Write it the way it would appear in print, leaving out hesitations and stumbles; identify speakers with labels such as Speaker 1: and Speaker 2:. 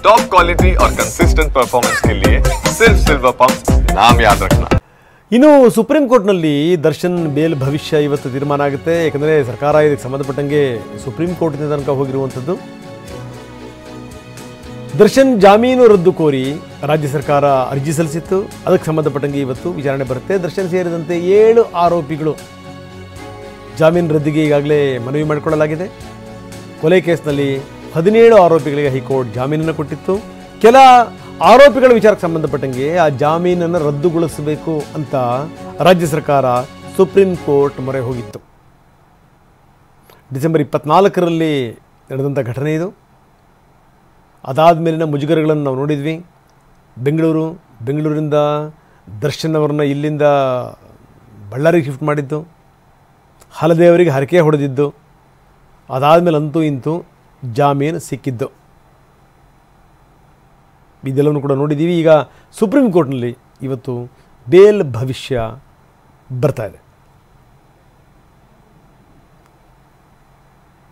Speaker 1: Top quality और consistent performance के लिए सिर्फ सिल्वर पंप नाम याद रखना।
Speaker 2: ಇನ್ನು ಸುಪ್ರೀಂ ಕೋರ್ಟ್ನಲ್ಲಿ ದರ್ಶನ್ ಬೇಲ್ ಭವಿಷ್ಯ ಇವತ್ತು ತೀರ್ಮಾನ ಆಗುತ್ತೆ. ಯಾಕಂದರೆ ಸರ್ಕಾರ ಇದಕ್ಕೆ ಸಂಬಂಧಪಟ್ಟಂಗೆ ಸುಪ್ರೀಂ ಕೋರ್ಟ್ನ ತನಕ ಹೋಗಿರುವಂಥದ್ದು. ದರ್ಶನ್ ಜಾಮೀನು ರದ್ದು ಕೋರಿ ರಾಜ್ಯ ಸರ್ಕಾರ ಅರ್ಜಿ ಸಲ್ಲಿಸಿತ್ತು. ಅದಕ್ಕೆ ಸಂಬಂಧಪಟ್ಟಂಗೆ ಇವತ್ತು ವಿಚಾರಣೆ ಬರುತ್ತೆ. ದರ್ಶನ್ ಸೇರಿದಂತೆ 7 ಆರೋಪಿಗಳು ಜಾಮೀನು ರದ್ದಿಗೆ ಈಗಾಗಲೇ ಮನವಿ ಮಾಡಿಕೊಳ್ಳಲಾಗಿದೆ. ಕೊಲೆ ಕೇಸ್ನಲ್ಲಿ 17 ಆರೋಪಿಗಳಿಗೆ ಹೈಕೋರ್ಟ್ ಜಾಮೀನನ್ನು ಕೊಟ್ಟಿತ್ತು. ಕೆಲ ಆರೋಪಿಗಳ ವಿಚಾರಕ್ಕೆ ಸಂಬಂಧಪಟ್ಟಂಗೆ ಆ ಜಾಮೀನನ್ನು ರದ್ದುಗೊಳಿಸಬೇಕು ಅಂತ ರಾಜ್ಯ ಸರ್ಕಾರ ಸುಪ್ರೀಂ ಕೋರ್ಟ್ ಮೊರೆ ಹೋಗಿತ್ತು. ಡಿಸೆಂಬರ್ 24ರಲ್ಲಿ ನಡೆದಂಥ ಘಟನೆ ಇದು. ಅದಾದ ಮೇಲಿನ ಮುಜುಗರಗಳನ್ನು ನಾವು ನೋಡಿದ್ವಿ. ಬೆಂಗಳೂರಿಂದ ದರ್ಶನ್ ಅವರನ್ನ ಇಲ್ಲಿಂದ ಬಳ್ಳಾರಿಗೆ ಶಿಫ್ಟ್ ಮಾಡಿದ್ದು, ಹಲದೇವರಿಗೆ ಹರಕೆ ಹೊಡೆದಿದ್ದು, ಅದಾದಮೇಲೆ ಅಂತೂ ಇಂತೂ ಜಾಮೀನು ಸಿಕ್ಕಿದ್ದು, ಇದೆಲ್ಲವೂ ಕೂಡ ನೋಡಿದ್ದೀವಿ. ಈಗ ಸುಪ್ರೀಂ ಕೋರ್ಟ್ನಲ್ಲಿ ಇವತ್ತು ಬೇಲ್ ಭವಿಷ್ಯ ಬರ್ತಾ ಇದೆ.